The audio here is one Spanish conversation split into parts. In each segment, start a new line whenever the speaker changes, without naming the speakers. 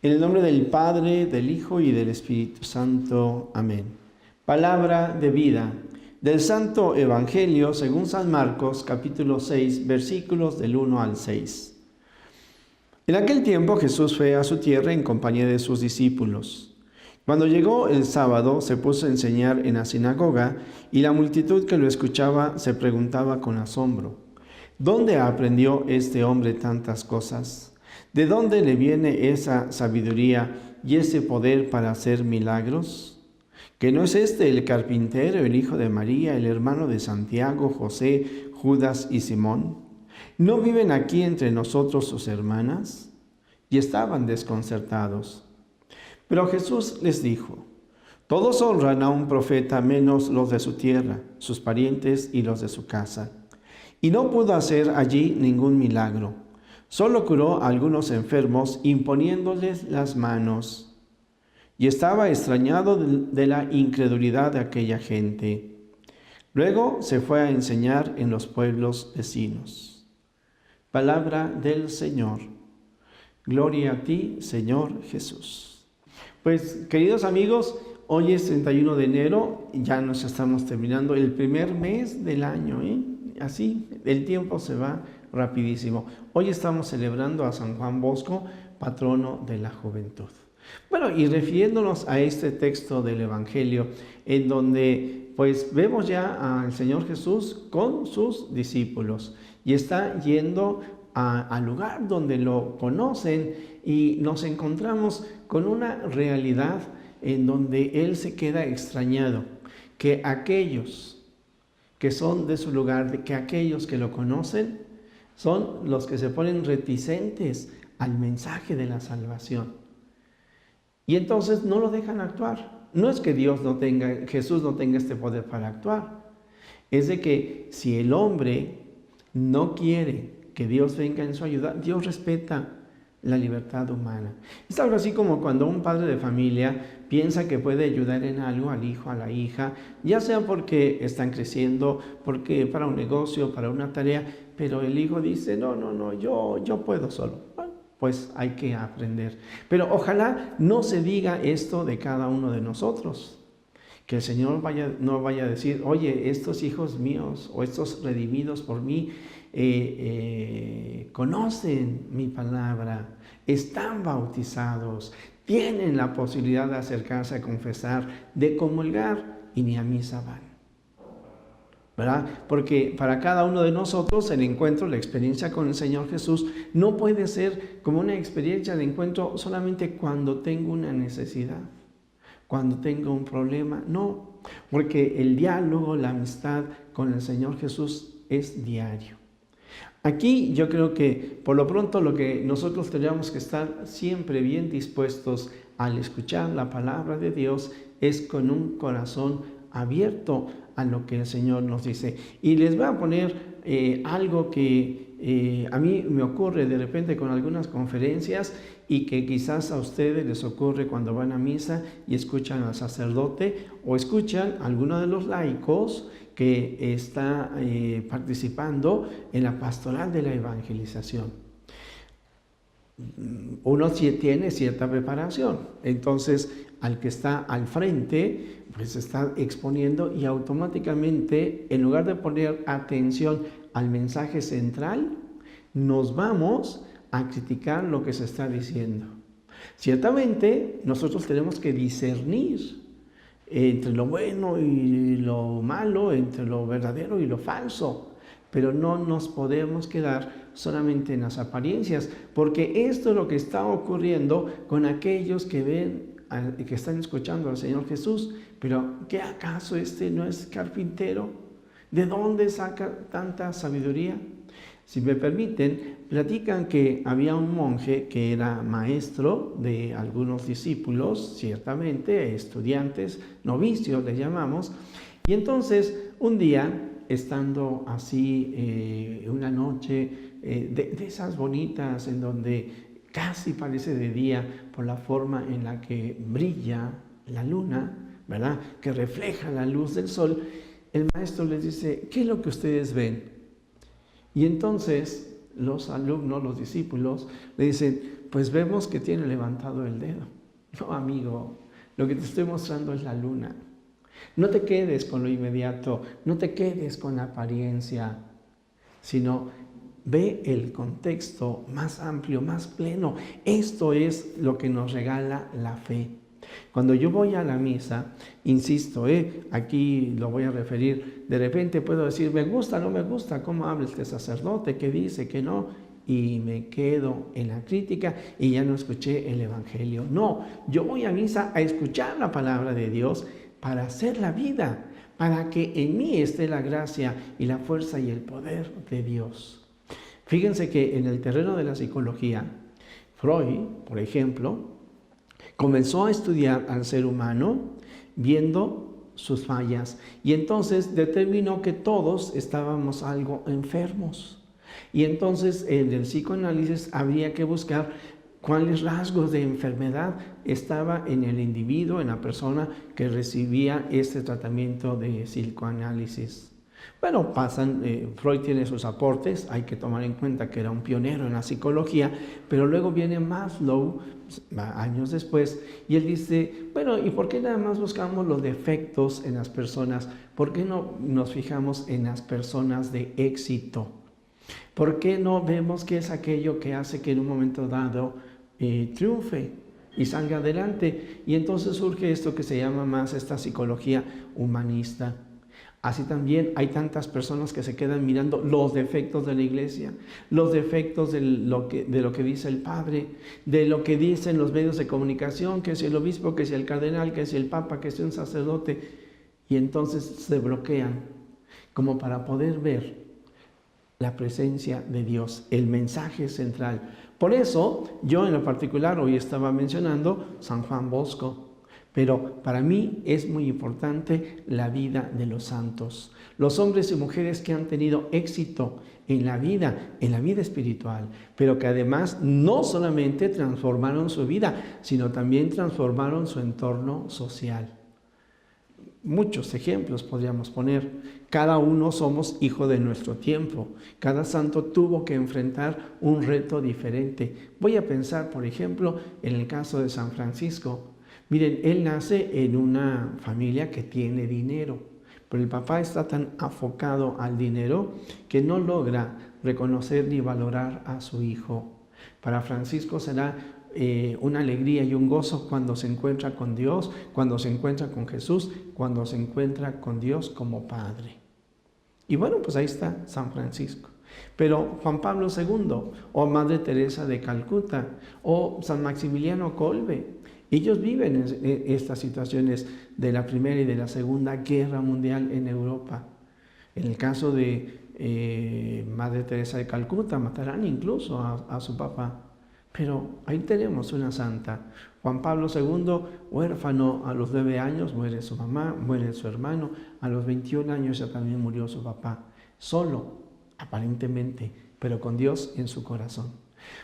En el nombre del Padre, del Hijo y del Espíritu Santo. Amén. Palabra de vida del Santo Evangelio según San Marcos, capítulo 6, versículos del 1 al 6. En aquel tiempo Jesús fue a su tierra en compañía de sus discípulos. Cuando llegó el sábado, se puso a enseñar en la sinagoga, y la multitud que lo escuchaba se preguntaba con asombro: ¿dónde aprendió este hombre tantas cosas? ¿De dónde le viene esa sabiduría y ese poder para hacer milagros? ¿Que no es este el carpintero, el hijo de María, el hermano de Santiago, José, Judas y Simón? ¿No viven aquí entre nosotros sus hermanas? Y estaban desconcertados. Pero Jesús les dijo: todos honran a un profeta menos los de su tierra, sus parientes y los de su casa. Y no pudo hacer allí ningún milagro. Solo curó a algunos enfermos imponiéndoles las manos. Y estaba extrañado de la incredulidad de aquella gente. Luego se fue a enseñar en los pueblos vecinos. Palabra del Señor. Gloria a ti, Señor Jesús. Pues, queridos amigos, hoy es 31 de enero, ya nos estamos terminando el primer mes del año, Así, el tiempo se va rapidísimo. Hoy estamos celebrando a San Juan Bosco, patrono de la juventud. Bueno, y refiriéndonos a este texto del Evangelio, en donde pues vemos ya al Señor Jesús con sus discípulos y está yendo al lugar donde lo conocen, y nos encontramos con una realidad en donde Él se queda extrañado, que aquellos que son de su lugar, que aquellos que lo conocen, son los que se ponen reticentes al mensaje de la salvación. Y entonces no lo dejan actuar. No es que Jesús no tenga este poder para actuar. Es de que si el hombre no quiere que Dios venga en su ayuda, Dios respeta la libertad humana. Es algo así como cuando un padre de familia piensa que puede ayudar en algo al hijo, a la hija, ya sea porque están creciendo, porque para un negocio, para una tarea, pero el hijo dice: no, yo puedo solo. Bueno, pues hay que aprender. Pero ojalá no se diga esto de cada uno de nosotros. Que el Señor no vaya a decir: oye, estos hijos míos o estos redimidos por mí conocen mi palabra, están bautizados, tienen la posibilidad de acercarse a confesar, de comulgar, y ni a misa van. ¿Verdad? Porque para cada uno de nosotros el encuentro, la experiencia con el Señor Jesús no puede ser como una experiencia de encuentro solamente cuando tengo una necesidad, cuando tengo un problema. No, porque el diálogo, la amistad con el Señor Jesús es diario. Aquí yo creo que por lo pronto lo que nosotros tenemos que estar siempre bien dispuestos al escuchar la palabra de Dios es con un corazón abierto a lo que el Señor nos dice. Y les voy a poner algo que a mí me ocurre de repente con algunas conferencias, y que quizás a ustedes les ocurre cuando van a misa y escuchan al sacerdote o escuchan a alguno de los laicos que está participando en la pastoral de la evangelización. Uno sí tiene cierta preparación, entonces al que está al frente pues está exponiendo, y automáticamente, en lugar de poner atención al mensaje central, nos vamos a criticar lo que se está diciendo. Ciertamente nosotros tenemos que discernir entre lo bueno y lo malo, entre lo verdadero y lo falso, pero no nos podemos quedar solamente en las apariencias, porque esto es lo que está ocurriendo con aquellos que ven, que están escuchando al Señor Jesús. Pero ¿qué acaso este no es carpintero? ¿De dónde saca tanta sabiduría? Si me permiten, platican que había un monje que era maestro de algunos discípulos, ciertamente, estudiantes, novicios le llamamos, y entonces un día, estando así una noche de esas bonitas en donde casi parece de día por la forma en la que brilla la luna, ¿verdad?, que refleja la luz del sol, el maestro les dice: ¿qué es lo que ustedes ven? Y entonces los alumnos, los discípulos, le dicen: pues vemos que tiene levantado el dedo. No, amigo, lo que te estoy mostrando es la luna. No te quedes con lo inmediato, no te quedes con la apariencia, sino ve el contexto más amplio, más pleno. Esto es lo que nos regala la fe. Cuando yo voy a la misa, insisto, aquí lo voy a referir, de repente puedo decir, me gusta, no me gusta, cómo habla este sacerdote, qué dice, qué no, y me quedo en la crítica y ya no escuché el Evangelio. No, yo voy a misa a escuchar la palabra de Dios para hacer la vida, para que en mí esté la gracia y la fuerza y el poder de Dios. Fíjense que en el terreno de la psicología, Freud, por ejemplo, comenzó a estudiar al ser humano viendo sus fallas y entonces determinó que todos estábamos algo enfermos. Y entonces en el psicoanálisis habría que buscar cuáles rasgos de enfermedad estaba en el individuo, en la persona que recibía este tratamiento de psicoanálisis. Bueno, Freud tiene sus aportes, hay que tomar en cuenta que era un pionero en la psicología, pero luego viene Maslow, años después, y él dice, bueno, ¿y por qué nada más buscamos los defectos en las personas? ¿Por qué no nos fijamos en las personas de éxito? ¿Por qué no vemos qué es aquello que hace que en un momento dado triunfe y salga adelante? Y entonces surge esto que se llama más esta psicología humanista. Así también hay tantas personas que se quedan mirando los defectos de la iglesia, los defectos de lo que dice el padre, de lo que dicen los medios de comunicación, que si el obispo, que si el cardenal, que si el papa, que si un sacerdote, y entonces se bloquean como para poder ver la presencia de Dios, el mensaje central. Por eso, yo en lo particular hoy estaba mencionando San Juan Bosco, pero para mí es muy importante la vida de los santos, los hombres y mujeres que han tenido éxito en la vida espiritual, pero que además no solamente transformaron su vida, sino también transformaron su entorno social. Muchos ejemplos podríamos poner. Cada uno somos hijo de nuestro tiempo. Cada santo tuvo que enfrentar un reto diferente. Voy a pensar, por ejemplo, en el caso de San Francisco. Miren, él nace en una familia que tiene dinero, pero el papá está tan afocado al dinero que no logra reconocer ni valorar a su hijo. Para Francisco será una alegría y un gozo cuando se encuentra con Dios, cuando se encuentra con Jesús, cuando se encuentra con Dios como Padre. Y bueno, pues ahí está San Francisco. Pero Juan Pablo II, o Madre Teresa de Calcuta, o San Maximiliano Kolbe, ellos viven estas situaciones de la Primera y de la Segunda Guerra Mundial en Europa. En el caso de Madre Teresa de Calcuta, matarán incluso a su papá. Pero ahí tenemos una santa. Juan Pablo II, huérfano a los 9 años, muere su mamá, muere su hermano. A los 21 años ya también murió su papá. Solo, aparentemente, pero con Dios en su corazón.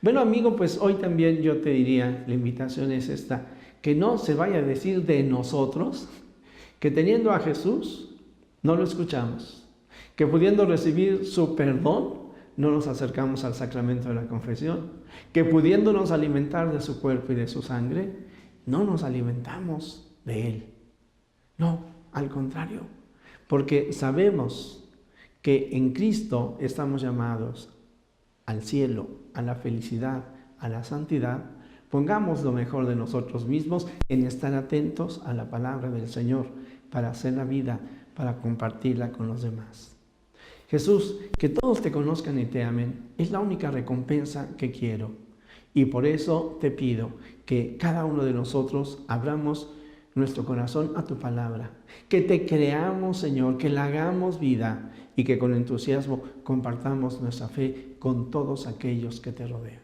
Bueno, amigo, pues hoy también yo te diría, la invitación es esta, que no se vaya a decir de nosotros que teniendo a Jesús no lo escuchamos, que pudiendo recibir su perdón no nos acercamos al sacramento de la confesión, que pudiéndonos alimentar de su cuerpo y de su sangre, no nos alimentamos de Él. No, al contrario, porque sabemos que en Cristo estamos llamados al cielo, a la felicidad, a la santidad. Pongamos lo mejor de nosotros mismos en estar atentos a la palabra del Señor para hacer la vida, para compartirla con los demás. Jesús, que todos te conozcan y te amen, es la única recompensa que quiero. Y por eso te pido que cada uno de nosotros abramos nuestro corazón a tu palabra, que te creamos, Señor, que la hagamos vida y que con entusiasmo compartamos nuestra fe con todos aquellos que te rodean.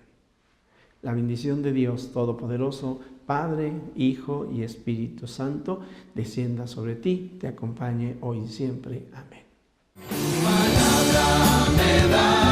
La bendición de Dios Todopoderoso, Padre, Hijo y Espíritu Santo, descienda sobre ti, te acompañe hoy y siempre. Amén. Palabra me da